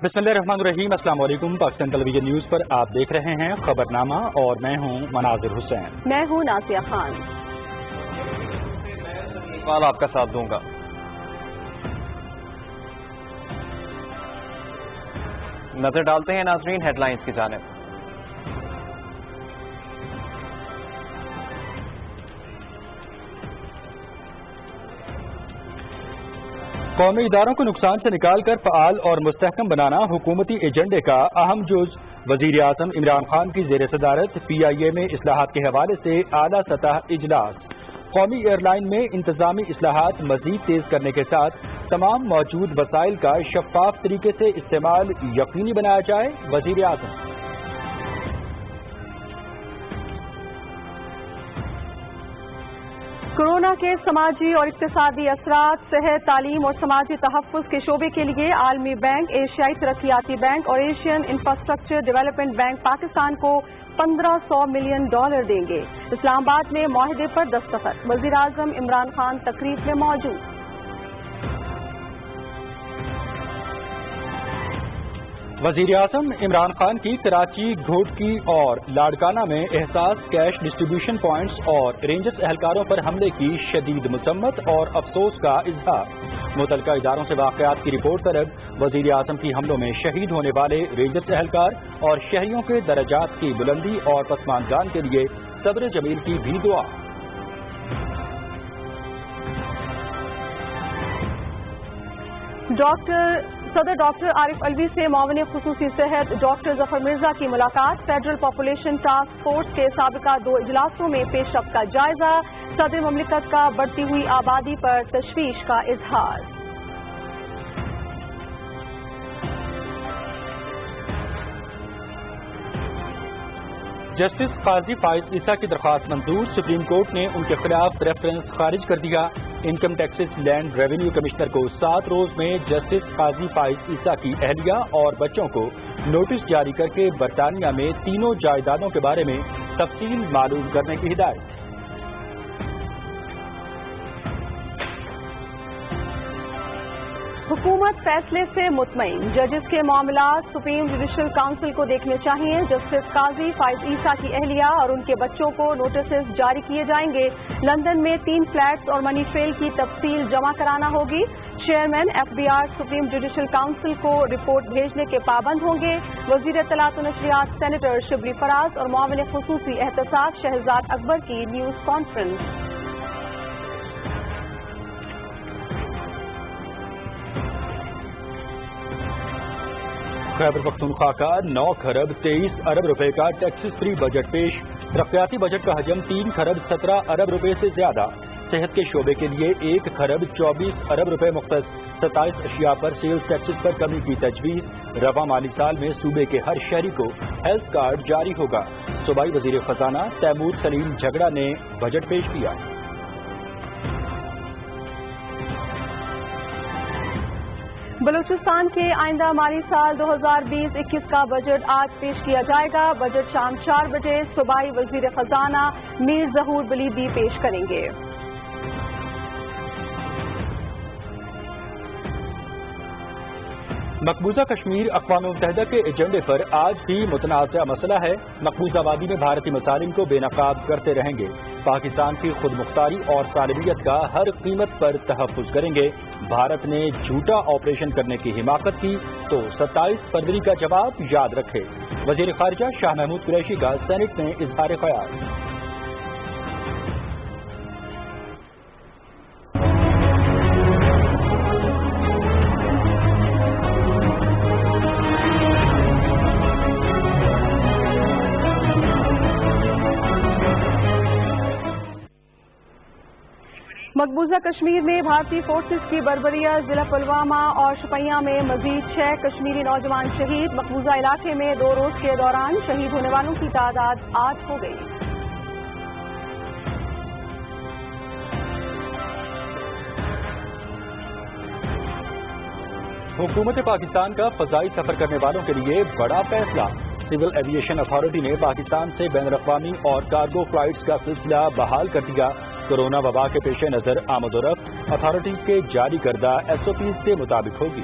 بسم اللہ الرحمن الرحیم۔ السلام علیکم۔ پاکستان ٹیلی ویژن نیوز پر آپ دیکھ رہے ہیں خبرنامہ اور میں ہوں مناظر حسین۔ میں ہوں ناسیہ خان۔ آپ کا ساتھ دوں گا۔ نظر ڈالتے ہیں ناظرین ہیڈ لائنز کی جانب۔ قومی اداروں کو نقصان سے نکال کر فعال اور مستحکم بنانا حکومتی ایجنڈے کا اہم جز۔ وزیر اعظم عمران خان کی زیر صدارت PIA میں اصلاحات کے حوالے سے اعلیٰ سطح اجلاس۔ قومی ایئر لائن میں انتظامی اصلاحات مزید تیز کرنے کے ساتھ تمام موجود وسائل کا شفاف طریقے سے استعمال یقینی بنایا جائے، وزیر اعظم۔ کورونا کے سماجی اور اقتصادی اثرات، صحت، تعلیم اور سماجی تحفظ کے شعبے کے لیے عالمی بینک، ایشیائی ترقیاتی بینک اور Asian infrastructure development bank Pakistan کو $1500 ملین دیں گے۔ اسلام آباد میں معاہدے پر دستخط۔ وزیر اعظم عمران خان تقریب میں موجود۔ وزیر اعظم عمران خان کی کراچی، گھوٹکی اور لاڑکانہ میں احساس کیش ڈسٹریبیوشن پوائنٹس اور رینجرز اہلکاروں پر حملے کی شدید مذمت اور افسوس کا اظہار۔ متعلقہ اداروں سے واقعات کی رپورٹ طلب۔ وزیر اعظم کی حملوں میں شہید ہونے والے رینجرز اہلکار اور شہریوں کے درجات کی بلندی اور پسماندگان کے لیے صبر جمیل کی بھی دعا۔ صدر ڈاکٹر عارف علوی سے معاون خصوصی صحت ڈاکٹر ظفر مرزا کی ملاقات۔ فیڈرل پاپولیشن ٹاسک فورس کے سابقہ 2 اجلاسوں میں پیش رفت کا جائزہ۔ صدر مملکت کا بڑھتی ہوئی آبادی پر تشویش کا اظہار۔ جسٹس قاضی فائز عیسیٰ کی درخواست منظور۔ سپریم کورٹ نے ان کے خلاف ریفرنس خارج کر دیا۔ Income taxes land revenue commissioner کو 7 روز میں جسٹس قاضی فائز عیسیٰ کی اہلیہ اور بچوں کو نوٹس جاری کر کے برطانیہ میں تینوں جائیدادوں کے بارے میں تفصیل معلوم کرنے کی ہدایت۔ حکومت فیصلے سے مطمئن۔ ججز کے معاملات سپریم جوڈیشل کونسل کو دیکھنے چاہیے۔ جسٹس قاضی فائز عیسیٰ کی اہلیہ اور ان کے بچوں کو نوٹسز جاری کیے جائیں گے۔ لندن میں 3 فلیٹس اور منی ٹریل کی تفصیل جمع کرانا ہوگی۔ Chairman FBR supreme judicial council کو رپورٹ بھیجنے کے پابند ہوں گے۔ وزیر اطلاعات و نشریات سینیٹر شبلی فراز اور معاون خصوصی احتساب شہزاد اکبر کی نیوز کانفرنس۔ خیبر پختونخوا کا 9 کھرب 23 ارب روپے کا ٹیکسز فری بجٹ پیش۔ ترقیاتی بجٹ کا حجم 3 کھرب 17 ارب روپے سے زیادہ۔ صحت کے شعبے کے لیے 1 کھرب 24 ارب روپے مختص۔ 27 اشیاء پر سیلز ٹیکسز پر کمی کی تجویز۔ رواں مالی سال میں صوبے کے ہر شہری کو ہیلتھ کارڈ جاری ہوگا۔ صوبائی وزیر خزانہ تیمور سلیم جھگڑا نے بجٹ پیش کیا۔ بلوچستان کے آئندہ مالی سال 2020-21 کا بجٹ آج پیش کیا جائے گا۔ بجٹ شام 4 بجے صوبائی وزیر خزانہ میر ظہور بلیدی پیش کریں گے۔ مقبوضہ کشمیر اقوام متحدہ کے ایجنڈے پر آج بھی متنازع مسئلہ ہے۔ مقبوضہ وادی میں بھارتی مسالم کو بے نقاب کرتے رہیں گے۔ پاکستان کی خود مختاری اور سالمیت کا ہر قیمت پر تحفظ کریں گے۔ بھارت نے جھوٹا آپریشن کرنے کی حماقت کی تو 27 فروری کا جواب یاد رکھے۔ وزیر خارجہ شاہ محمود قریشی کا سینٹ میں اظہار خیال۔ مقبوضہ کشمیر میں بھارتی فورسز کی بربریہ۔ ضلع پلوامہ اور شوپیاں میں مزید 6 کشمیری نوجوان شہید۔ مقبوضہ علاقے میں 2 روز کے دوران شہید ہونے والوں کی تعداد 8 ہو گئی۔ حکومت پاکستان کا فضائی سفر کرنے والوں کے لیے بڑا فیصلہ۔ سول ایویشن اتھارٹی نے پاکستان سے بین الاقوامی اور کارگو فلائٹس کا سلسلہ بحال کر دیا۔ کورونا وبا کے پیش نظر آمد و رفت اتھارٹی کے جاری کردہ SOPs کے مطابق ہوگی۔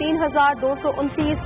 3,229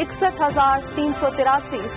61,383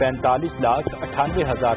45,98,000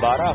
12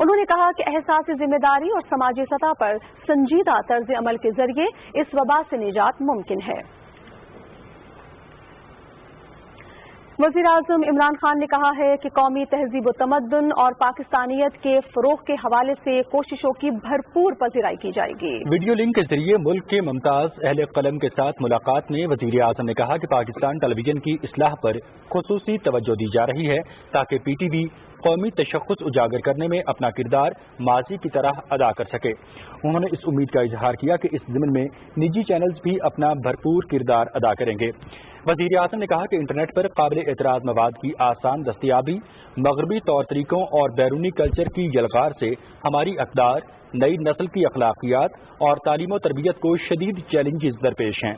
انہوں نے کہا کہ احساس ذمہ داری اور سماجی سطح پر سنجیدہ طرز عمل کے ذریعے اس وبا سے نجات ممکن ہے۔ وزیر اعظم عمران خان نے کہا ہے کہ قومی تہذیب و تمدن اور پاکستانیت کے فروغ کے حوالے سے کوششوں کی بھرپور پذیرائی کی جائے گی۔ ویڈیو لنک کے ذریعے ملک کے ممتاز اہل قلم کے ساتھ ملاقات میں وزیر اعظم نے کہا کہ پاکستان ٹیلی ویژن کی اصلاح پر خصوصی توجہ دی جا رہی ہے تاکہ پی ٹی وی قومی تشخص اجاگر کرنے میں اپنا کردار ماضی کی طرح ادا کر سکے۔ انہوں نے اس امید کا اظہار کیا کہ اس ضمن میں نجی چینلز بھی اپنا بھرپور کردار ادا کریں گے۔ وزیر اعظم نے کہا کہ انٹرنیٹ پر قابل اعتراض مواد کی آسان دستیابی، مغربی طور طریقوں اور بیرونی کلچر کی یلغار سے ہماری اقدار، نئی نسل کی اخلاقیات اور تعلیم و تربیت کو شدید چیلنجز درپیش ہیں۔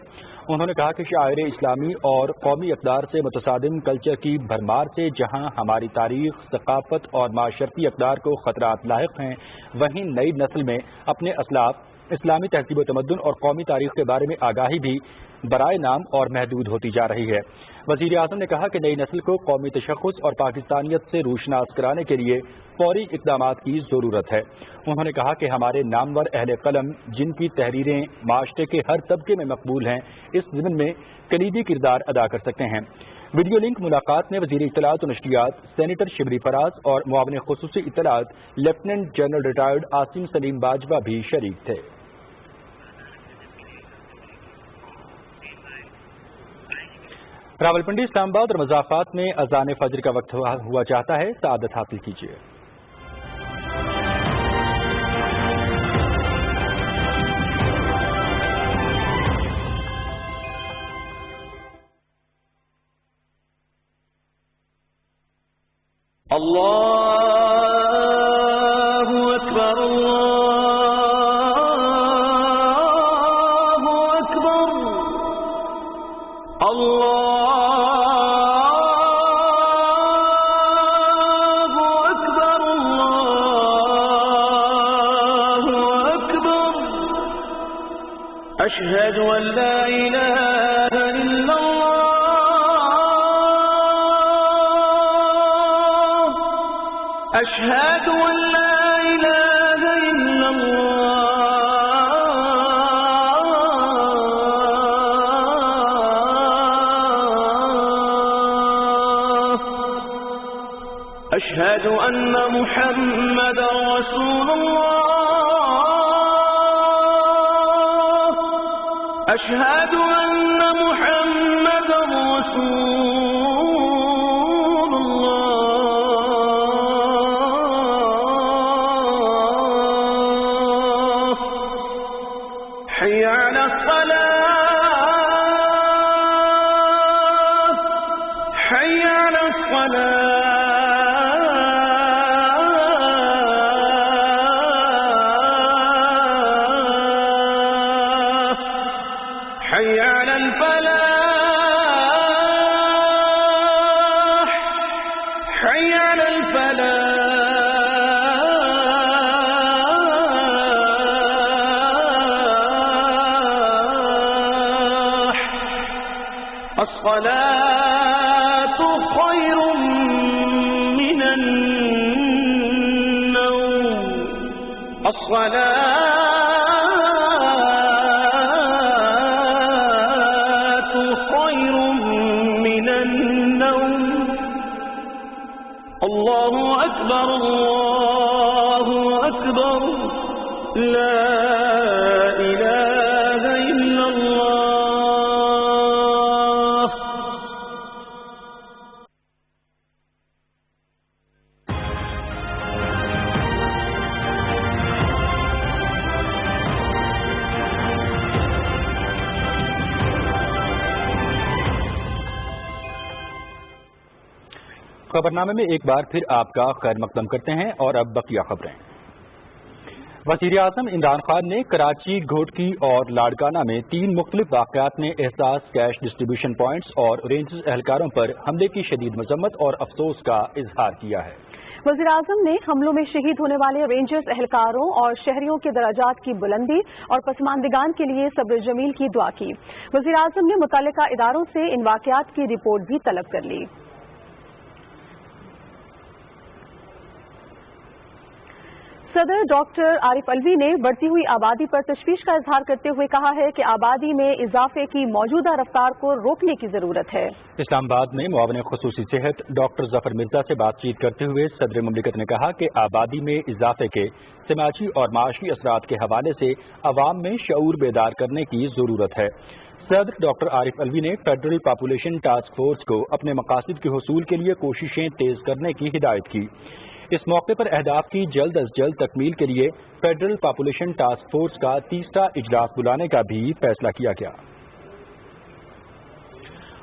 انہوں نے کہا کہ شاعر اسلامی اور قومی اقدار سے متصادم کلچر کی بھرمار سے جہاں ہماری تاریخ، ثقافت اور معاشرتی اقدار کو خطرات لاحق ہیں، وہیں نئی نسل میں اپنے اسلاف، اسلامی تہذیب و تمدن اور قومی تاریخ کے بارے میں آگاہی بھی برائے نام اور محدود ہوتی جا رہی ہے۔ وزیر اعظم نے کہا کہ نئی نسل کو قومی تشخص اور پاکستانیت سے روشناس کرانے کے لیے فوری اقدامات کی ضرورت ہے۔ انہوں نے کہا کہ ہمارے نامور اہل قلم جن کی تحریریں معاشرے کے ہر طبقے میں مقبول ہیں، اس ضمن میں کلیدی کردار ادا کر سکتے ہیں۔ ویڈیو لنک ملاقات میں وزیر اطلاعات و نشریات سینیٹر شبلی فراز اور معاون خصوصی اطلاعات lieutenant general retired Asim Saleem Bajwa بھی شریک تھے۔ راولپنڈی، اسلام آباد اور مضافات میں اذان فجر کا وقت ہوا چاہتا ہے، سعادت حاصل کیجیے۔ اللہ اکبر اللہ اکبر اللہ اکبر اللہ اکبر اشہد ان لا الہ الا أشهد أن لا إله إلا الله أشهد أن محمدا رسول الله أشهد أن محمدا رسول الله حي على الصلاة حي على الصلاة حي على الفلاح حي على الفلاح الصلاة خير من النوم الصلاة خير من النوم الله أكبر الله أكبر لا إله إلا الله خبرنامے میں ایک بار پھر آپ کا خیر مقدم کرتے ہیں اور اب بقیہ خبریں۔ وزیر اعظم عمران خان نے کراچی، گھوٹکی اور لاڑکانہ میں 3 مختلف واقعات میں احساس کیش ڈسٹریبیوشن پوائنٹس اور رینجز اہلکاروں پر حملے کی شدید مذمت اور افسوس کا اظہار کیا ہے۔ وزیر اعظم نے حملوں میں شہید ہونے والے رینجرز اہلکاروں اور شہریوں کے درجات کی بلندی اور پسماندگان کے لیے صبر جمیل کی دعا کی۔ وزیر اعظم نے متعلقہ اداروں سے ان واقعات کی رپورٹ بھی طلب کر لی۔ صدر ڈاکٹر عارف الوی نے بڑھتی ہوئی آبادی پر تشویش کا اظہار کرتے ہوئے کہا ہے کہ آبادی میں اضافے کی موجودہ رفتار کو روکنے کی ضرورت ہے۔ اسلام آباد میں معاون خصوصی صحت ڈاکٹر ظفر مرزا سے بات چیت کرتے ہوئے صدر مملکت نے کہا کہ آبادی میں اضافے کے سماجی اور معاشی اثرات کے حوالے سے عوام میں شعور بیدار کرنے کی ضرورت ہے۔ صدر ڈاکٹر عارف الوی نے فیڈرل پاپولیشن ٹاسک فورس کو اپنے مقاصد کے حصول کے لیے کوششیں تیز کرنے کی ہدایت کی۔ اس موقع پر اہداف کی جلد از جلد تکمیل کے لیے فیڈرل پاپولیشن ٹاسک فورس کا 30واں اجلاس بلانے کا بھی فیصلہ کیا گیا۔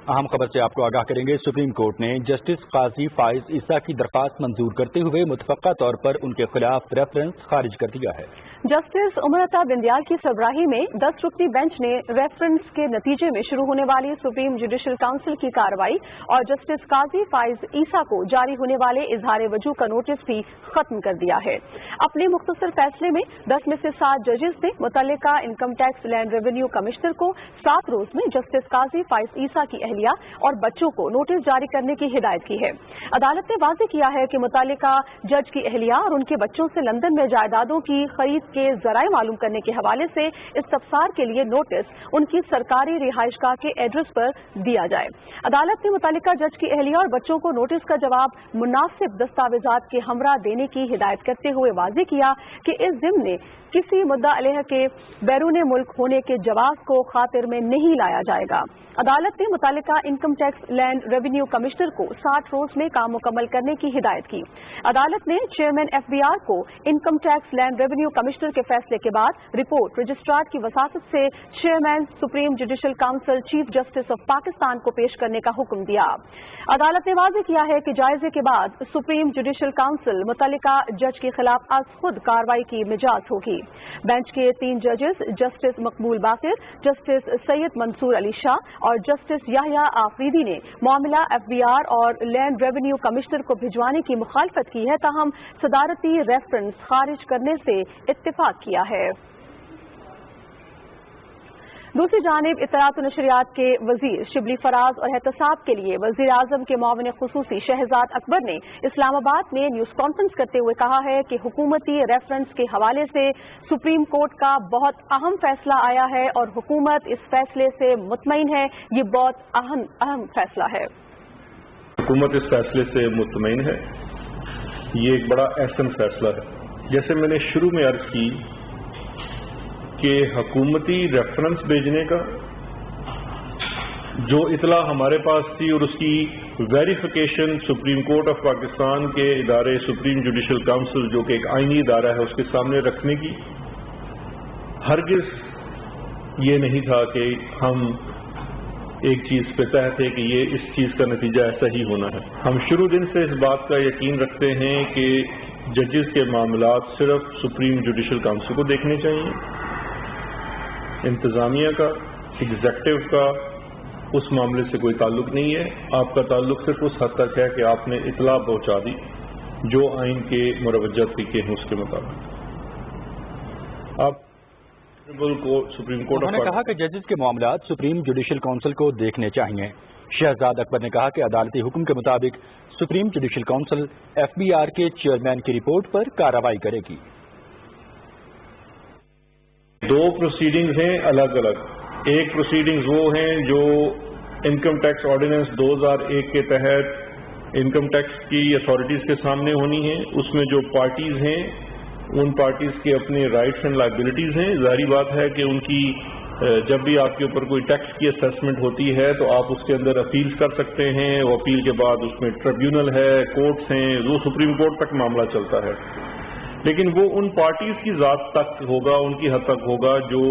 اہم خبر سے آپ کو آگاہ کریں گے، سپریم کورٹ نے جسٹس قاضی فائز عیسیٰ کی درخواست منظور کرتے ہوئے متفقہ طور پر ان کے خلاف ریفرنس خارج کر دیا ہے۔ جسٹس امرتا بندیال کی سربراہی میں 10 رکنی بینچ نے ریفرنس کے نتیجے میں شروع ہونے والی سپریم جوڈیشل کونسل کی کارروائی اور جسٹس قاضی فائز عیسیٰ کو جاری ہونے والے اظہار وجوہ کا نوٹس بھی ختم کر دیا ہے۔ اپنے مختصر فیصلے میں 10 میں سے 7 ججز نے متعلقہ income tax land revenue commissioner کو 7 روز میں جسٹس قاضی فائز عیسیٰ کی اہلیہ اور بچوں کو نوٹس جاری کرنے کی ہدایت کی ہے۔ عدالت نے واضح کیا ہے کہ متعلقہ جج کی اہلیہ اور ان کے بچوں سے لندن میں جائیدادوں کی خرید کے ذرائع معلوم کرنے کے حوالے سے استفسار کے لیے نوٹس ان کی سرکاری رہائش گاہ کے ایڈریس پر دیا جائے۔ عدالت نے متعلقہ جج کی اہلیہ اور بچوں کو نوٹس کا جواب مناسب دستاویزات کے ہمراہ دینے کی ہدایت کرتے ہوئے واضح کیا کہ اس ضمن میں کسی مدعا علیہ کے بیرون ملک ہونے کے جواز کو خاطر میں نہیں لایا جائے گا۔ عدالت نے متعلقہ income tax land revenue commissioner کو 60 روز میں کام مکمل کرنے کی ہدایت کی۔ عدالت نے چیئرمین FBR کو income tax land revenue commissioner کے فیصلے کے بعد رپورٹ رجسٹرار کی وساطت سے chairman supreme judicial council chief justice of Pakistan کو پیش کرنے کا حکم دیا۔ عدالت نے واضح کیا ہے کہ جائزے کے بعد سپریم جوڈیشل کونسل متعلقہ جج کے خلاف از خود کارروائی کی مجاز ہوگی۔ بینچ کے 3 ججز جسٹس مقبول باقر، جسٹس سید منصور علی شاہ اور جسٹس یحییٰ آفریدی نے معاملہ FBR اور لینڈ ریونیو کمشنر کو بھجوانے کی مخالفت کی ہے، تاہم صدارتی ریفرنس خارج کرنے سے اتفاق کیا ہے۔ دوسری جانب اطلاعات و نشریات کے وزیر شبلی فراز اور احتساب کے لیے وزیر اعظم کے معاون خصوصی شہزاد اکبر نے اسلام آباد میں نیوز کانفرنس کرتے ہوئے کہا ہے کہ حکومتی ریفرنس کے حوالے سے سپریم کورٹ کا بہت اہم فیصلہ آیا ہے اور حکومت اس فیصلے سے مطمئن ہے۔ یہ بہت اہم فیصلہ ہے۔ حکومت اس فیصلے سے مطمئن ہے، یہ ایک بڑا اہم فیصلہ ہے۔ جیسے میں نے شروع میں عرض کی کہ حکومتی ریفرنس بھیجنے کا جو اطلاع ہمارے پاس تھی اور اس کی verification supreme court of Pakistan کے ادارے سپریم جوڈیشل کونسل جو کہ ایک آئینی ادارہ ہے اس کے سامنے رکھنے کی، ہرگز یہ نہیں تھا کہ ہم ایک چیز پہ طے تھے کہ یہ اس چیز کا نتیجہ ایسا ہی ہونا ہے۔ ہم شروع دن سے اس بات کا یقین رکھتے ہیں کہ ججز کے معاملات صرف سپریم جوڈیشل کونسل کو دیکھنے چاہیے، انتظامیہ کا، ایگزیکٹو کا اس معاملے سے کوئی تعلق نہیں ہے۔ آپ کا تعلق صرف اس حد تک ہے کہ آپ نے اطلاع پہنچا دی جو آئین کے مروجہ طریقے ہیں اس کے مطابق۔ سپریم کورٹ انہوں نے کہا کہ ججز کے معاملات سپریم جوڈیشل کونسل کو دیکھنے چاہیے۔ شہزاد اکبر نے کہا کہ عدالتی حکم کے مطابق سپریم جوڈیشل کونسل FBR کے چیئرمین کی رپورٹ پر کارروائی کرے گی۔ 2 پروسیڈنگز ہیں الگ الگ۔ ایک پروسیڈنگز وہ ہیں جو انکم ٹیکس آرڈیننس 2001 کے تحت انکم ٹیکس کی اتھارٹیز کے سامنے ہونی ہیں۔ اس میں جو پارٹیز ہیں ان پارٹیز کے اپنے رائٹس اینڈ لائبلٹیز ہیں۔ ظاہری بات ہے کہ ان کی جب بھی آپ کے اوپر کوئی ٹیکس کی اسیسمنٹ ہوتی ہے تو آپ اس کے اندر اپیل کر سکتے ہیں، وہ اپیل کے بعد اس میں ٹریبیونل ہے، کورٹس ہیں، وہ سپریم کورٹ تک معاملہ چلتا ہے، لیکن وہ ان پارٹیز کی ذات تک ہوگا، ان کی حد تک ہوگا جو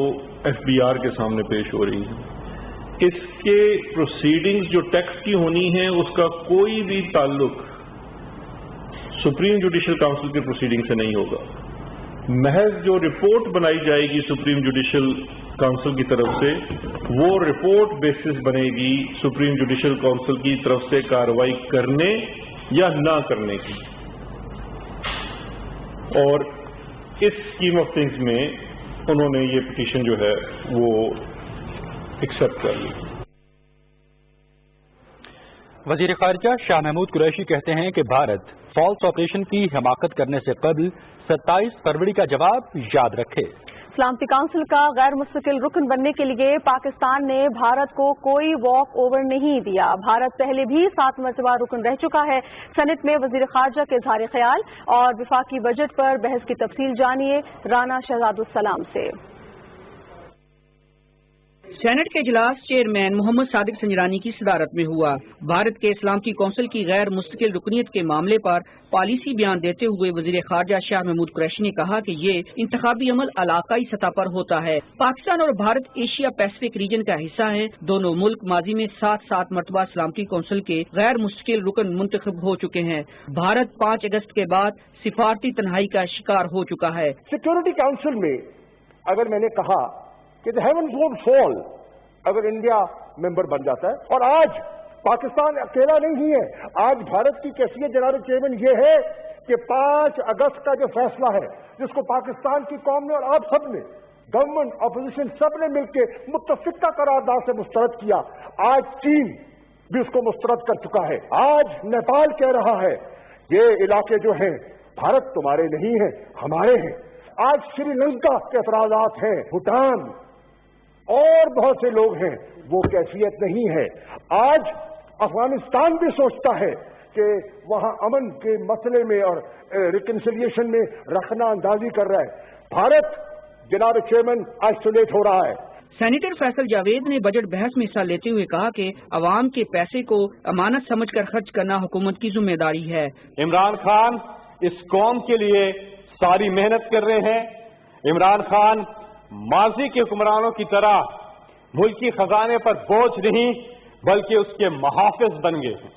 FBR کے سامنے پیش ہو رہی ہے۔ اس کے پروسیڈنگز جو ٹیکس کی ہونی ہے اس کا کوئی بھی تعلق سپریم جوڈیشل کونسل کے پروسیڈنگ سے نہیں ہوگا۔ محض جو رپورٹ بنائی جائے گی سپریم جوڈیشل کونسل کی طرف سے، وہ رپورٹ بیسس بنے گی سپریم جوڈیشل کونسل کی طرف سے کارروائی کرنے یا نہ کرنے کی، اور اس اسکیم آف تھنگز میں انہوں نے یہ پٹیشن جو ہے وہ ایکسپٹ کر لی۔ وزیر خارجہ شاہ محمود قریشی کہتے ہیں کہ بھارت فالس آپریشن کی حماقت کرنے سے قبل 27 فروری کا جواب یاد رکھے۔ سلامتی کونسل کا غیر مستقل رکن بننے کے لیے پاکستان نے بھارت کو کوئی واک اوور نہیں دیا۔ بھارت پہلے بھی 7 مرتبہ رکن رہ چکا ہے۔ سینٹ میں وزیر خارجہ کے اظہار خیال اور وفاقی بجٹ پر بحث کی تفصیل جانیے رانا شہزاد السلام سے۔ سینٹ کے اجلاس چیئرمین محمد صادق سنجرانی کی صدارت میں ہوا۔ بھارت کے سلامتی کونسل کی غیر مستقل رکنیت کے معاملے پر پالیسی بیان دیتے ہوئے وزیر خارجہ شاہ محمود قریشی نے کہا کہ یہ انتخابی عمل علاقائی سطح پر ہوتا ہے۔ پاکستان اور بھارت ایشیا پیسفک ریجن کا حصہ ہیں۔ دونوں ملک ماضی میں 7 مرتبہ سلامتی کونسل کے غیر مستقل رکن منتخب ہو چکے ہیں۔ بھارت 5 اگست کے بعد سفارتی تنہائی کا شکار ہو چکا ہے۔ سیکورٹی کونسل میں اگر میں نے کہا کہ the heavens won't fall اگر انڈیا ممبر بن جاتا ہے، اور آج پاکستان اکیلا نہیں ہے، آج بھارت کی کیفیت جناب چیئرمین یہ ہے کہ 5 اگست کا جو فیصلہ ہے جس کو پاکستان کی قوم نے اور آپ سب نے گورنمنٹ اپوزیشن سب نے مل کے متفقہ قرارداد سے مسترد کیا، آج چین بھی اس کو مسترد کر چکا ہے، آج نیپال کہہ رہا ہے یہ علاقے جو ہیں بھارت تمہارے نہیں ہیں ہمارے ہیں، آج سری لنکا کے اعتراضات ہیں، بھوٹان اور بہت سے لوگ ہیں، وہ کیفیت نہیں ہے۔ آج افغانستان بھی سوچتا ہے کہ وہاں امن کے مسئلے میں اور ریکنسیلیشن میں رخنا اندازی کر رہا ہے۔ بھارت جناب چیئرمین آئسولیٹ ہو رہا ہے۔ سینیٹر فیصل جاوید نے بجٹ بحث میں حصہ لیتے ہوئے کہا کہ عوام کے پیسے کو امانت سمجھ کر خرچ کرنا حکومت کی ذمہ داری ہے۔ عمران خان اس قوم کے لیے ساری محنت کر رہے ہیں۔ عمران خان ماضی کے حکمرانوں کی طرح ملکی خزانے پر بوجھ نہیں بلکہ اس کے محافظ بن گئے ہیں،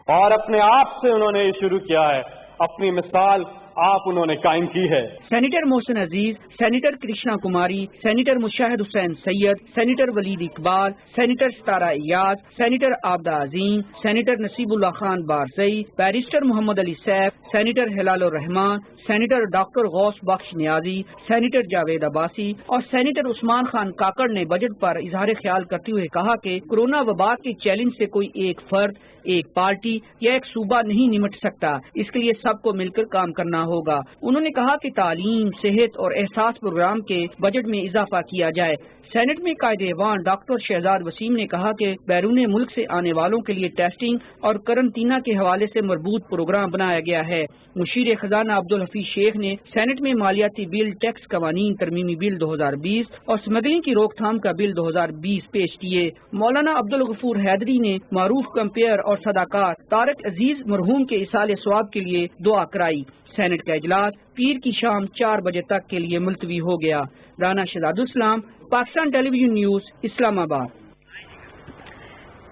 اور اپنے آپ سے انہوں نے یہ شروع کیا ہے، اپنی مثال آپ انہوں نے قائم کی ہے۔ سینیٹر محسن عزیز، سینیٹر کرشنا کماری، سینیٹر مشاہد حسین سید، سینیٹر ولید اقبال، سینیٹر ستارہ ایاز، سینیٹر عابدہ عظیم، سینیٹر نصیب اللہ خان بارزئی، بیرسٹر محمد علی سیف، سینیٹر ہلال الرحمان، سینیٹر ڈاکٹر غوث بخش نیازی، سینیٹر جاوید عباسی اور سینیٹر عثمان خان کاکڑ نے بجٹ پر اظہار خیال کرتے ہوئے کہا کہ کورونا وبا کے چیلنج سے کوئی ایک فرد، ایک پارٹی یا ایک صوبہ نہیں نمٹ سکتا، اس کے لیے سب کو مل کر کام کرنا ہوگا۔ انہوں نے کہا کہ تعلیم، صحت اور احساس پروگرام کے بجٹ میں اضافہ کیا جائے۔ سینٹ میں قائد ایوان ڈاکٹر شہزاد وسیم نے کہا کہ بیرون ملک سے آنے والوں کے لیے ٹیسٹنگ اور قرنطینہ کے حوالے سے مربوط پروگرام بنایا گیا ہے۔ مشیر خزانہ عبدالحفیظ شیخ نے سینٹ میں مالیاتی بل، ٹیکس قوانین ترمیمی بل 2020 اور اسمگلنگ کی روک تھام کا بل 2020 پیش کیے۔ مولانا عبدالغفور حیدری نے معروف کمپیئر اور صداقار طارق عزیز مرحوم کے ایصال ثواب کے لیے دعا کرائی۔ سینٹ کا اجلاس پیر کی شام 4 بجے تک کے لیے ملتوی ہو گیا۔ رانا شہزاد السلام، پاکستان ٹیلی ویژن نیوز، اسلام آباد۔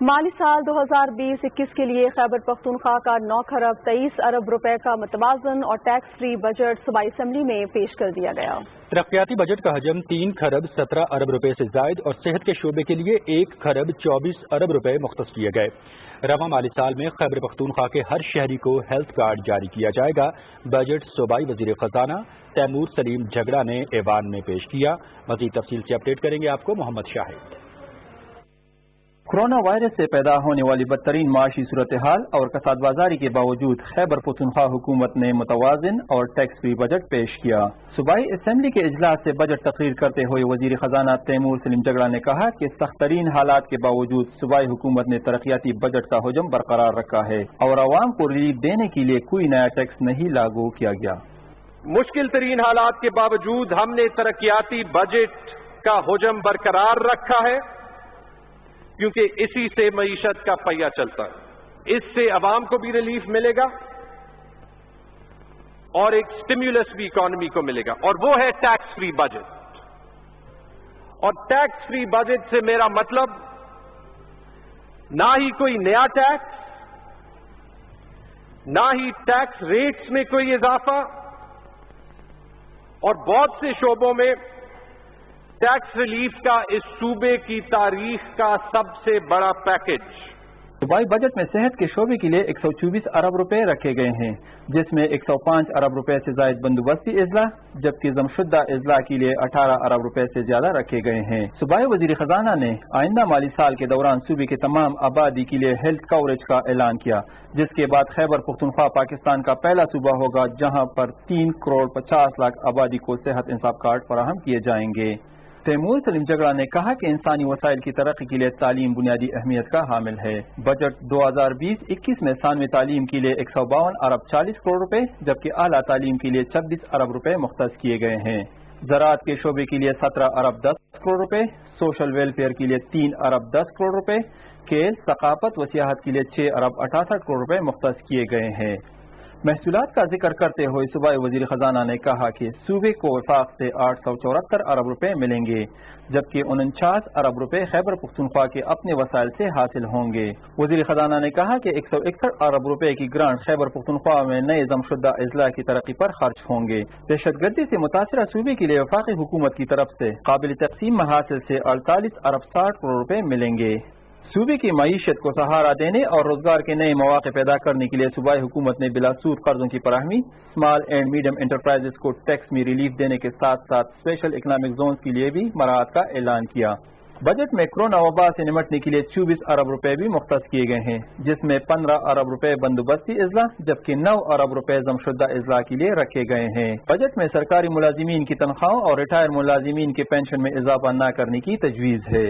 مالی سال 2020-21 کے لیے خیبر پختونخوا کا 9 خرب 23 ارب روپے کا متوازن اور ٹیکس فری بجٹ صوبائی اسمبلی میں پیش کر دیا گیا۔ ترقیاتی بجٹ کا حجم 3 خرب 17 ارب روپے سے زائد اور صحت کے شعبے کے لیے 1 خرب 24 ارب روپے مختص کیے گئے۔ رواں مالی سال میں خیبر پختونخوا کے ہر شہری کو ہیلتھ کارڈ جاری کیا جائے گا۔ بجٹ صوبائی وزیر خزانہ تیمور سلیم جھگڑا نے ایوان میں پیش کیا۔ مزید تفصیل سے اپڈیٹ کریں گے آپ کو محمد شاہد۔ کورونا وائرس سے پیدا ہونے والی بدترین معاشی صورتحال اور کساد بازاری کے باوجود خیبر پختونخوا حکومت نے متوازن اور ٹیکس فری بجٹ پیش کیا۔ صوبائی اسمبلی کے اجلاس سے بجٹ تقریر کرتے ہوئے وزیر خزانہ تیمور سلیم جھگڑا نے کہا کہ سخت ترین حالات کے باوجود صوبائی حکومت نے ترقیاتی بجٹ کا حجم برقرار رکھا ہے اور عوام کو ریلیف دینے کے لیے کوئی نیا ٹیکس نہیں لاگو کیا گیا۔ مشکل ترین حالات کے باوجود ہم نے ترقیاتی بجٹ کا حجم برقرار رکھا ہے، کیونکہ اسی سے معیشت کا پہیہ چلتا ہے، اس سے عوام کو بھی ریلیف ملے گا اور ایک سٹیمیولس بھی اکانومی کو ملے گا، اور وہ ہے ٹیکس فری بجٹ۔ اور ٹیکس فری بجٹ سے میرا مطلب نہ ہی کوئی نیا ٹیکس، نہ ہی ٹیکس ریٹس میں کوئی اضافہ، اور بہت سے شعبوں میں ٹیکس ریلیف کا اس صوبے کی تاریخ کا سب سے بڑا پیکج صوبائی بجٹ میں صحت کے شعبے کے لیے 124 ارب روپے رکھے گئے ہیں، جس میں 105 ارب روپے سے زائد بندوبستی اضلاع جبکہ ضم شدہ اضلاع کے لیے 18 ارب روپے سے زیادہ رکھے گئے ہیں۔ صوبائی وزیر خزانہ نے آئندہ مالی سال کے دوران صوبے کے تمام آبادی کے لیے ہیلتھ کوریج کا اعلان کیا، جس کے بعد خیبر پختونخوا پاکستان کا پہلا صوبہ ہوگا جہاں پر 3 کروڑ 50 لاکھ آبادی کو صحت انصاف کارڈ فراہم کیے جائیں گے۔ تیمور سلیم جگڑا نے کہا کہ انسانی وسائل کی ترقی کے لیے تعلیم بنیادی اہمیت کا حامل ہے۔ بجٹ 2020-21 میں ثانوی تعلیم کے لیے 152 ارب 40 کروڑ روپے جبکہ اعلیٰ تعلیم کے لیے 26 ارب روپے مختص کیے گئے ہیں۔ زراعت کے شعبے کے لیے 17 ارب 10 کروڑ روپے، سوشل ویلفیئر کے لیے 3 ارب 10 کروڑ روپے، کھیل، ثقافت و سیاحت کے لیے 6 ارب 68 کروڑ روپے مختص کیے گئے ہیں۔ محصولات کا ذکر کرتے ہوئے صوبائی وزیر خزانہ نے کہا کہ صوبے کو وفاق سے 874 ارب روپے ملیں گے جبکہ 49 ارب روپے خیبر پختونخوا کے اپنے وسائل سے حاصل ہوں گے۔ وزیر خزانہ نے کہا کہ 161 ارب روپے کی گرانٹ خیبر پختونخوا میں نئے ضم شدہ اضلاع کی ترقی پر خرچ ہوں گے۔ دہشت گردی سے متاثرہ صوبے کے لیے وفاقی حکومت کی طرف سے قابل تقسیم محاصل سے 48 ارب 60 کروڑ روپے ملیں گے۔ صوبے کی معیشت کو سہارا دینے اور روزگار کے نئے مواقع پیدا کرنے کے لیے صوبائی حکومت نے بلا سود قرضوں کی فراہمی، اسمال اینڈ میڈیم انٹرپرائزز کو ٹیکس میں ریلیف دینے کے ساتھ ساتھ اسپیشل اکنامک زونز کے لیے بھی مراعات کا اعلان کیا۔ بجٹ میں کرونا وبا سے نمٹنے کے لیے 24 ارب روپے بھی مختص کیے گئے ہیں، جس میں 15 ارب روپے بندوبستی اضلاع جبکہ 9 ارب روپے ضم شدہ اضلاع کے لیے رکھے گئے ہیں۔ بجٹ میں سرکاری ملازمین کی تنخواہوں اور ریٹائر ملازمین کے پینشن میں اضافہ نہ کرنے کی تجویز ہے۔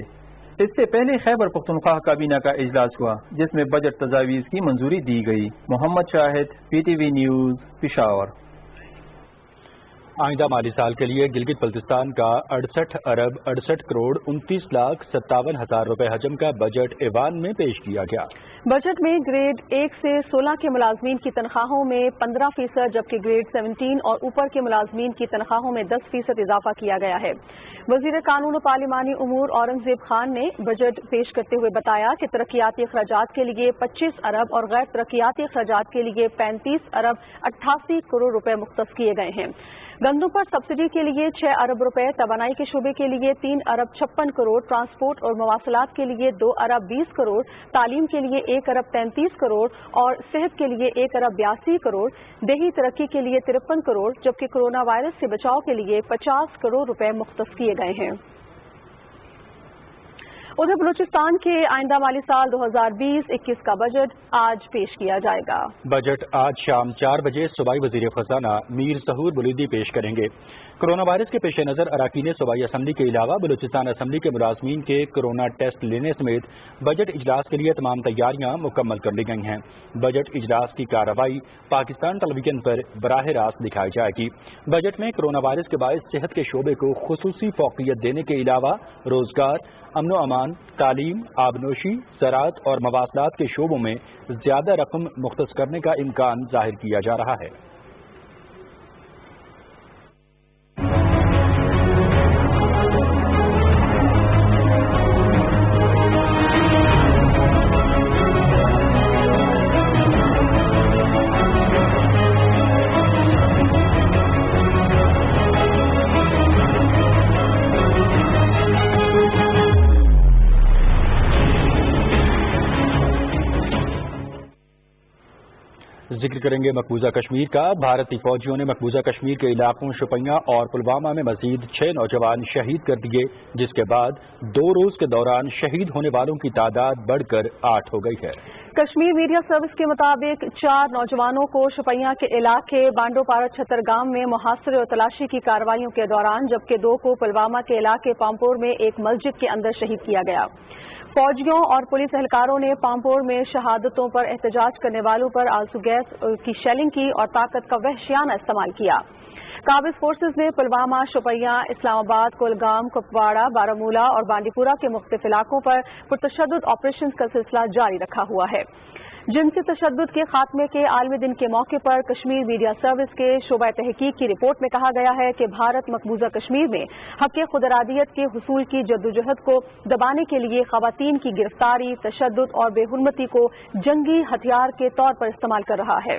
اس سے پہلے خیبر پختونخوا کابینہ کا اجلاس ہوا جس میں بجٹ تجاویز کی منظوری دی گئی۔ محمد شاہد، PTV نیوز، پشاور۔ آئندہ مالی سال کے لیے گلگت بلتستان کا 68 ارب 68 کروڑ 29 لاکھ 57 ہزار روپے حجم کا بجٹ ایوان میں پیش کیا گیا۔ بجٹ میں گریڈ 1 سے 16 کے ملازمین کی تنخواہوں میں 15% جبکہ گریڈ 17 اور اوپر کے ملازمین کی تنخواہوں میں 10% اضافہ کیا گیا ہے۔ وزیر قانون و پارلیمانی امور اورنگزیب خان نے بجٹ پیش کرتے ہوئے بتایا کہ ترقیاتی اخراجات کے لیے 25 ارب اور غیر ترقیاتی اخراجات کے لیے 35 ارب 88 کروڑ روپے مختص کیے گئے ہیں۔ گندم پر سبسڈی کے لیے 6 ارب روپے، توانائی کے شعبے کے لیے 3 ارب 56 کروڑ، ٹرانسپورٹ اور مواصلات کے لیے 2 ارب 20 کروڑ، تعلیم کے لیے 1 ارب 33 کروڑ اور صحت کے لیے 1 ارب 82 کروڑ، دیہی ترقی کے لیے 53 کروڑ جبکہ کورونا وائرس سے بچاؤ کے لیے 50 کروڑ روپے مختص کیے گئے ہیں۔ ادھر بلوچستان کے آئندہ مالی سال 2020-21 کا بجٹ آج پیش کیا جائے گا۔ بجٹ آج شام 4 بجے صوبائی وزیر خزانہ میر ظہور بلودی پیش کریں گے۔ کورونا وائرس کے پیش نظر اراکین صوبائی اسمبلی کے علاوہ بلوچستان اسمبلی کے ملازمین کے کورونا ٹیسٹ لینے سمیت بجٹ اجلاس کے لیے تمام تیاریاں مکمل کر لی گئی ہیں۔ بجٹ اجلاس کی کارروائی پاکستان ٹیلی ویژن پر براہ راست دکھائی جائے گی۔ بجٹ میں کورونا وائرس کے باعث صحت کے شعبے کو خصوصی فوقیت دینے کے علاوہ روزگار، امن و امان، تعلیم، آبنوشی، زراعت اور مواصلات کے شعبوں میں زیادہ رقم مختص کرنے کا امکان ظاہر کیا جا رہا ہے۔ ذکر کریں گے مقبوضہ کشمیر کا۔ بھارتی فوجیوں نے مقبوضہ کشمیر کے علاقوں شوپیاں اور پلوامہ میں مزید 6 نوجوان شہید کر دیے، جس کے بعد 2 روز کے دوران شہید ہونے والوں کی تعداد بڑھ کر 8 ہو گئی ہے۔ کشمیر میڈیا سروس کے مطابق 4 نوجوانوں کو شوپیاں کے علاقے بانڈو پارا چھترگام میں محاصرے اور تلاشی کی کارروائیوں کے دوران جبکہ 2 کو پلوامہ کے علاقے پامپور میں ایک مسجد کے اندر شہید کیا گیا۔ فوجیوں اور پولیس اہلکاروں نے پامپور میں شہادتوں پر احتجاج کرنے والوں پر آرسو گیس کی شیلنگ کی اور طاقت کا وحشیانہ استعمال کیا۔ قابض فورسز نے پلوامہ، شوپیاں، اسلام آباد، کولگام، کپواڑہ، بارامولہ اور بانڈی پورہ کے مختلف علاقوں پر پرتشدد آپریشنز کا سلسلہ جاری رکھا ہوا ہے۔ جنسی تشدد کے خاتمے کے عالمی دن کے موقع پر کشمیر میڈیا سروس کے شعبہ تحقیق کی رپورٹ میں کہا گیا ہے کہ بھارت مقبوضہ کشمیر میں حق خود ارادیت کے حصول کی جدوجہد کو دبانے کے لیے خواتین کی گرفتاری، تشدد اور بے حرمتی کو جنگی ہتھیار کے طور پر استعمال کر رہا ہے۔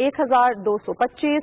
1,225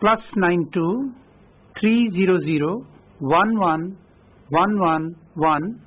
+92 300 1111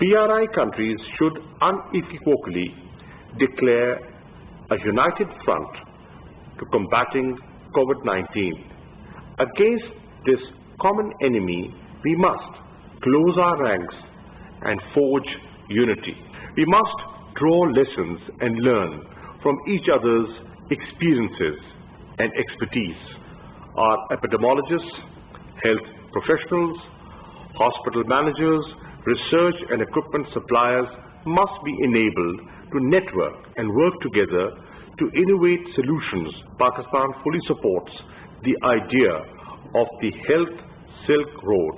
PRI countries should unequivocally declare a united front to combating COVID-19. Against this common enemy, we must close our ranks and forge unity. We must draw lessons and learn from each other's experiences and expertise. Our epidemiologists, health professionals, hospital managers, research and equipment suppliers must be enabled to network and work together to innovate solutions. Pakistan fully supports the idea of the Health Silk Road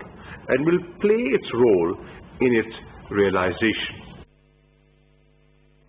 and will play its role in its realization.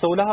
16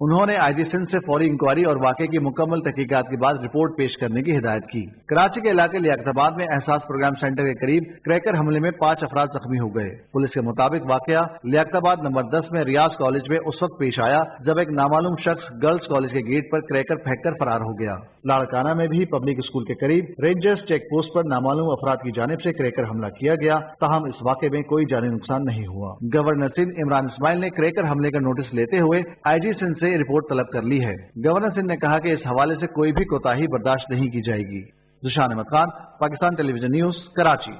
انہوں نے IG Sindh سے فوری inquiry اور واقعے کی مکمل تحقیقات کے بعد رپورٹ پیش کرنے کی ہدایت کی۔ کراچی کے علاقے لیاقت آباد میں احساس پروگرام سینٹر کے قریب کریکر حملے میں 5 افراد زخمی ہو گئے۔ پولیس کے مطابق واقعہ لیاقت آباد نمبر 10 میں ریاض کالج میں اس وقت پیش آیا جب ایک نامعلوم شخص گرلز کالج کے گیٹ پر کریکر پھینک کر فرار ہو گیا۔ لاڑکانہ میں بھی پبلک اسکول کے قریب رینجرز چیک پوسٹ پر نامعلوم افراد کی جانب سے کریکر حملہ کیا گیا، تاہم اس واقعے میں کوئی جانی نقصان نہیں ہوا۔ گورنر سندھ عمران اسماعیل نے کریکر حملے کا نوٹس لیتے ہوئے IG سندھ سے رپورٹ طلب کر لی ہے۔ گورنر سندھ نے کہا کہ اس حوالے سے کوئی بھی کوتاہی برداشت نہیں کی جائے گی۔ ذیشان احمد خان، پاکستان ٹیلی ویژن نیوز، کراچی۔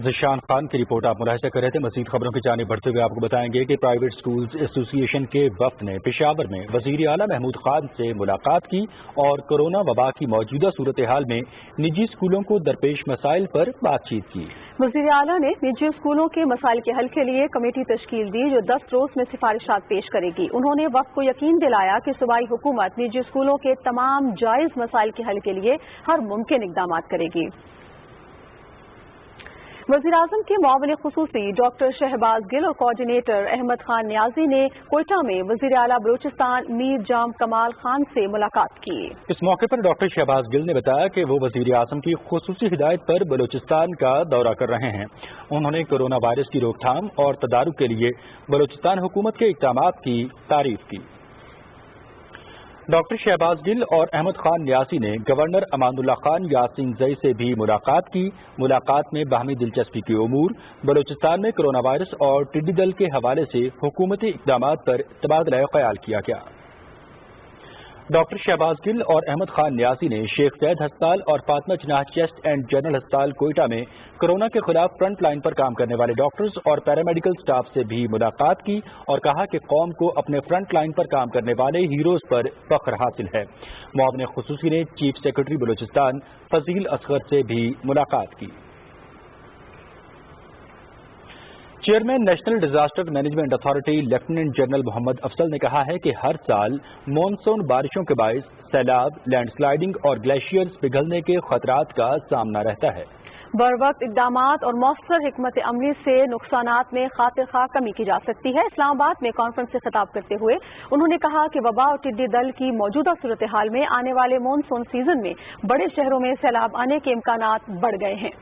ذیشان خان کی رپورٹ آپ ملاحظہ کر رہے تھے۔ مزید خبروں کی جانب بڑھتے ہوئے آپ کو بتائیں گے کہ پرائیویٹ سکولز ایسوسی ایشن کے وفد نے پشاور میں وزیر اعلیٰ محمود خان سے ملاقات کی اور کورونا وبا کی موجودہ صورتحال میں نجی اسکولوں کو درپیش مسائل پر بات چیت کی۔ وزیر اعلیٰ نے نجی اسکولوں کے مسائل کے حل کے لیے کمیٹی تشکیل دی جو 10 روز میں سفارشات پیش کرے گی۔ انہوں نے وفد کو یقین دلایا کہ صوبائی حکومت نجی اسکولوں کے تمام جائز مسائل کے حل کے لیے ہر ممکن اقدامات کرے گی۔ وزیراعظم کے معاون خصوصی ڈاکٹر شہباز گل اور کوآرڈینیٹر احمد خان نیازی نے کوئٹہ میں وزیر اعلیٰ بلوچستان میر جام کمال خان سے ملاقات کی۔ اس موقع پر ڈاکٹر شہباز گل نے بتایا کہ وہ وزیر اعظم کی خصوصی ہدایت پر بلوچستان کا دورہ کر رہے ہیں۔ انہوں نے کورونا وائرس کی روک تھام اور تدارک کے لیے بلوچستان حکومت کے اقدامات کی تعریف کی۔ ڈاکٹر شہباز گل اور احمد خان نیازی نے گورنر امان اللہ خان یاسین زئی سے بھی ملاقات کی۔ ملاقات میں باہمی دلچسپی کے امور، بلوچستان میں کورونا وائرس اور ٹڈی دل کے حوالے سے حکومتی اقدامات پر تبادلہ خیال کیا گیا۔ ڈاکٹر شہباز گل اور احمد خان نیازی نے شیخ زید ہسپتال اور فاطمہ جناح چیسٹ اینڈ جنرل ہسپتال کوئٹہ میں کورونا کے خلاف فرنٹ لائن پر کام کرنے والے ڈاکٹرز اور پیرامیڈیکل سٹاف سے بھی ملاقات کی اور کہا کہ قوم کو اپنے فرنٹ لائن پر کام کرنے والے ہیروز پر فخر حاصل ہے۔ معاون خصوصی نے چیف سیکرٹری بلوچستان فضیل اصغر سے بھی ملاقات کی۔ Chairman National Disaster Management Authority Lieutenant General Muhammad Afzal نے کہا ہے کہ ہر سال مانسون بارشوں کے باعث سیلاب، لینڈ سلائیڈنگ اور گلیشیئرز پگھلنے کے خطرات کا سامنا رہتا ہے۔ بروقت اقدامات اور مؤثر حکمت عملی سے نقصانات میں خاطر خواہ کمی کی جا سکتی ہے۔ اسلام آباد میں کانفرنس سے خطاب کرتے ہوئے انہوں نے کہا کہ وبا اور ٹڈی دل کی موجودہ صورتحال میں آنے والے مانسون سیزن میں بڑے شہروں میں سیلاب آنے کے امکانات بڑھ گئے ہیں۔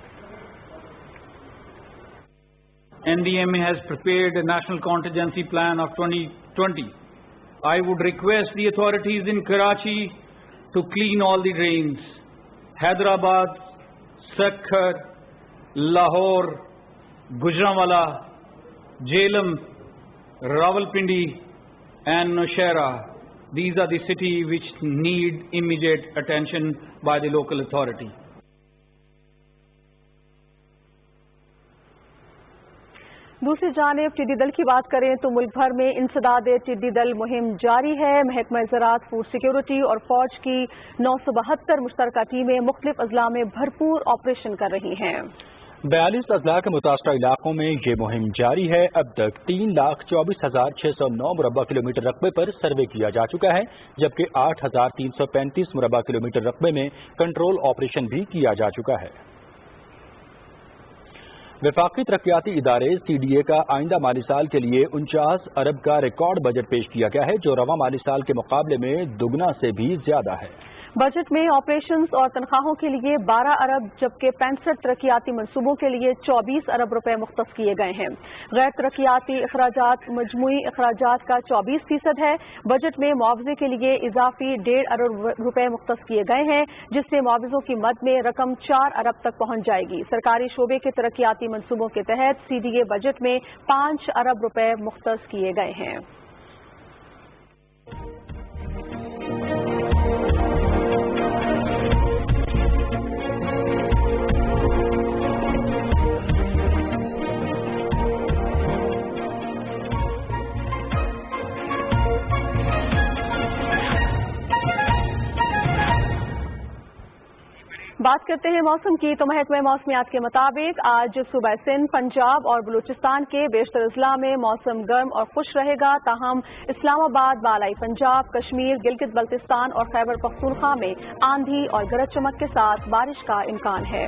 NDMA has prepared a national contingency plan of 2020. I would request the authorities in Karachi to clean all the drains. Hyderabad, Sakhar, Lahore, Gujranwala, Jhelum, Rawalpindi and Nowshera. These are the cities which need immediate attention by the local authority. دوسری جانب ٹڈی دل کی بات کریں تو ملک بھر میں انسداد ٹڈی دل مہم جاری ہے۔ محکمہ زراعت، فوڈ سیکیورٹی اور فوج کی 972 مشترکہ ٹیمیں مختلف اضلاع میں بھرپور آپریشن کر رہی ہیں۔ 42 اضلاع کے متاثرہ علاقوں میں یہ مہم جاری ہے۔ اب تک 3,24,609 مربع کلومیٹر رقبے پر سروے کیا جا چکا ہے، جبکہ 8,335 مربع کلومیٹر رقبے میں کنٹرول آپریشن بھی کیا جا چکا ہے۔ وفاقی ترقیاتی ادارے CDA کا آئندہ مالی سال کے لیے 49 ارب کا ریکارڈ بجٹ پیش کیا گیا ہے، جو رواں مالی سال کے مقابلے میں دگنا سے بھی زیادہ ہے۔ بجٹ میں آپریشنز اور تنخواہوں کے لیے 12 ارب جبکہ 65 ترقیاتی منصوبوں کے لیے 24 ارب روپے مختص کیے گئے ہیں۔ غیر ترقیاتی اخراجات مجموعی اخراجات کا 24% ہے۔ بجٹ میں معاوضے کے لیے اضافی 1.5 ارب روپے مختص کیے گئے ہیں، جس سے معاوضوں کی مد میں رقم 4 ارب تک پہنچ جائے گی۔ سرکاری شعبے کے ترقیاتی منصوبوں کے تحت CDA بجٹ میں 5 ارب روپے مختص کیے گئے ہیں۔ بات کرتے ہیں موسم کی تو محکمہ موسمیات کے مطابق آج صوبہ سندھ، پنجاب اور بلوچستان کے بیشتر اضلاع میں موسم گرم اور خوش رہے گا، تاہم اسلام آباد، بالائی پنجاب، کشمیر، گلگت بلتستان اور خیبر پختونخوا میں آندھی اور گرج چمک کے ساتھ بارش کا امکان ہے۔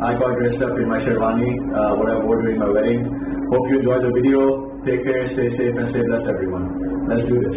I got dressed up in my sherwani, what I wore during my wedding. Hope you enjoy the video. Take care, stay safe and stay blessed everyone. Let's do this.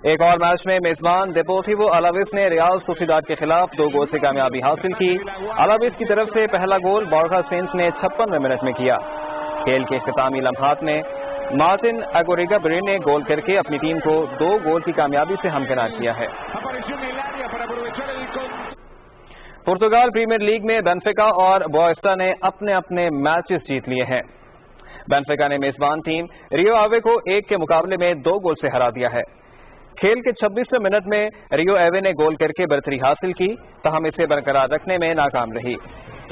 ایک اور میچ میں میزبان دیپورٹیوو الاویس نے ریال سوسیداد کے خلاف 2 گول سے کامیابی حاصل کی۔ الاویس کی طرف سے پہلا گول بورخا سینس نے 56ویں منٹ میں کیا۔ کھیل کے اختتامی لمحات میں مارٹن اگوریگابری نے گول کر کے اپنی ٹیم کو 2 گول کی کامیابی سے ہمکنار کیا ہے۔ پرتگال پریمیئر لیگ میں بینفیکا اور بوایسٹا نے اپنے اپنے میچز جیت لیے ہیں۔ بینفیکا نے میزبان ٹیم ریو ایوے کو 1 کے مقابلے میں 2 گول سے ہرا دیا ہے۔ کھیل کے 26ویں منٹ میں ریو ایوے نے گول کر کے برتری حاصل کی، تاہم اسے برقرار رکھنے میں ناکام رہی۔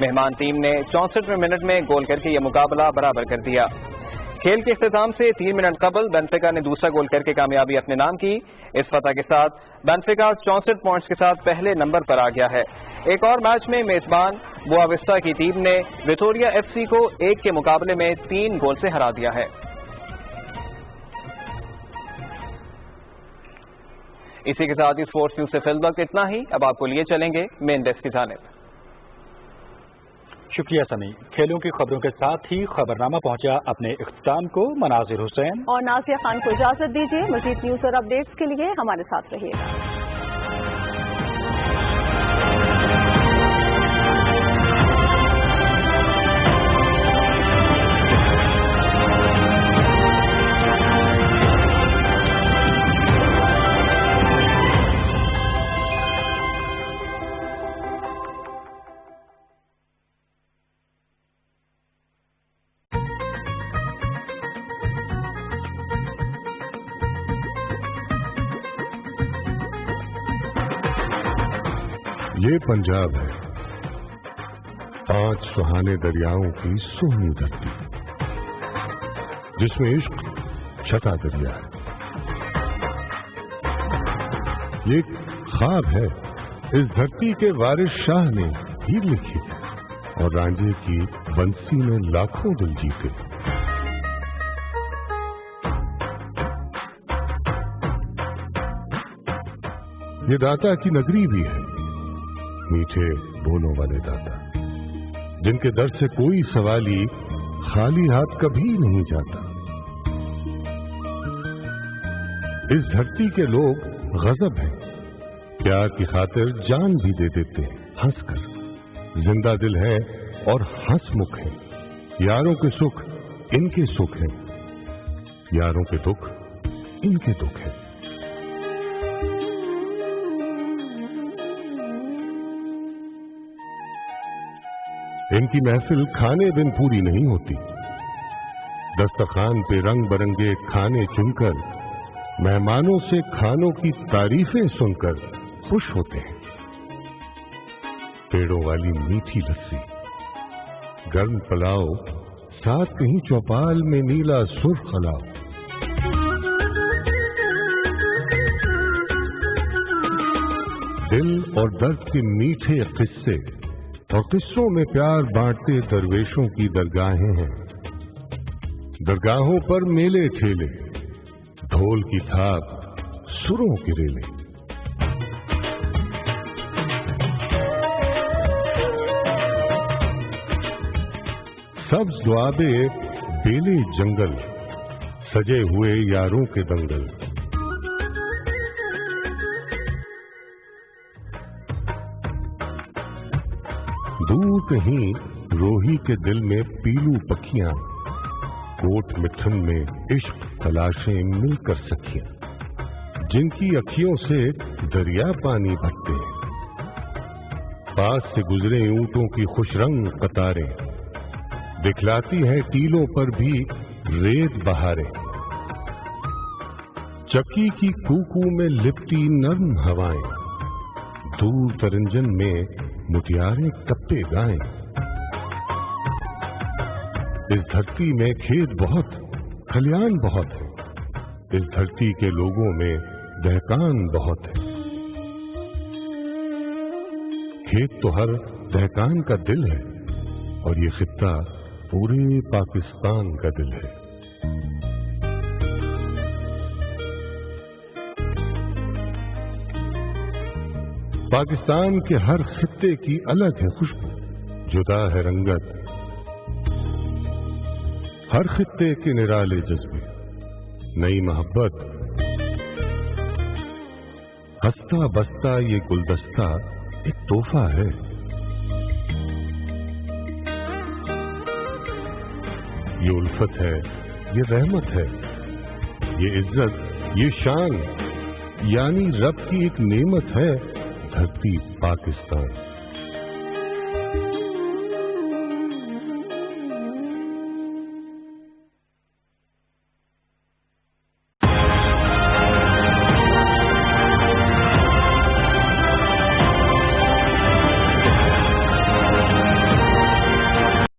مہمان ٹیم نے 64ویں منٹ میں گول کر کے یہ مقابلہ برابر کر دیا۔ کھیل کے اختتام سے 3 منٹ قبل بینفیکا نے دوسرا گول کر کے کامیابی اپنے نام کی۔ اس فتح کے ساتھ بینفیکا 64 پوائنٹس کے ساتھ پہلے نمبر پر آ گیا ہے۔ ایک اور میچ میں میزبان بوآویسٹا کی ٹیم نے ویٹوریا ایف سی کو 1 کے مقابلے میں 3 گول سے ہرا دیا ہے۔ اسی کے ساتھ اسپورٹس نیوز سے فی الوقت اتنا ہی۔ اب آپ کو لیے چلیں گے مین ڈیسک کی جانب۔ شکریہ سمی۔ کھیلوں کی خبروں کے ساتھ ہی خبرنامہ پہنچا اپنے اختتام کو۔ مناظر حسین اور نازیہ خان کو اجازت دیجیے۔ مزید نیوز اور اپڈیٹس کے لیے ہمارے ساتھ رہیے گا۔ یہ پنجاب ہے، 5 سہانے دریاؤں کی سونی دھرتی، جس میں عشق چھٹا دریا ہے۔ یہ خواب ہے اس دھرتی کے وارث شاہ نے ہیر لکھی اور رانجھے کی بنسی میں لاکھوں دل جیتے۔ یہ داتا کی نگری بھی ہے، میٹھے بولوں والے داتا، جن کے در سے کوئی سوالی خالی ہاتھ کبھی نہیں جاتا۔ اس دھرتی کے لوگ غضب ہیں، پیار کی خاطر جان بھی دے دیتے ہیں ہنس کر۔ زندہ دل ہے اور ہنس مکھ ہے، یاروں کے سکھ ان کے سکھ ہیں، یاروں کے دکھ ان کے دکھ ہیں۔ ان کی محفل کھانے بن پوری نہیں ہوتی، دسترخوان پہ رنگ برنگے کھانے چن کر مہمانوں سے کھانوں کی تعریفیں سن کر خوش ہوتے ہیں۔ پیڑوں والی میٹھی لسی، گرم پلاؤ، ساتھ کہیں چوپال میں نیلا سرخ الاؤ۔ دل اور درد کے میٹھے قصے اور قصوں میں پیار بانٹتے درویشوں کی درگاہیں ہیں۔ درگاہوں پر میلے ٹھیلے، ڈھول کی تھاپ، سروں کے ریلے۔ سبز دوابے بیلے جنگل، سجے ہوئے یاروں کے دنگل۔ دور کہیں روہی کے دل میں پیلو پکھیاں، کوٹ مٹھن میں عشق تلاشیں مل کر سکھیاں، جن کی اکھیوں سے دریا پانی بھرتے ہیں۔ پاس سے گزرے اونٹوں کی خوش رنگ قطاریں، دکھلاتی ہے ٹیلوں پر بھی ریت بہاریں۔ چکی کی کوکو میں لپٹی نرم ہوائیں، دور ترنجن میں مٹیارے ٹپے گائیں۔ اس دھرتی میں کھیت بہت، کھلیان بہت ہے، اس دھرتی کے لوگوں میں دہقان بہت ہے۔ کھیت تو ہر دہقان کا دل ہے، اور یہ خطہ پورے پاکستان کا دل ہے۔ پاکستان کے ہر خطے کی الگ ہے خوشبو، جدا ہے رنگت، ہر خطے کے نرالے جذبے، نئی محبت، ہستا بستا یہ گلدستہ ایک تحفہ ہے. یہ الفت ہے، یہ رحمت ہے، یہ عزت، یہ شان، یعنی رب کی ایک نعمت ہے دھرتی پاکستان.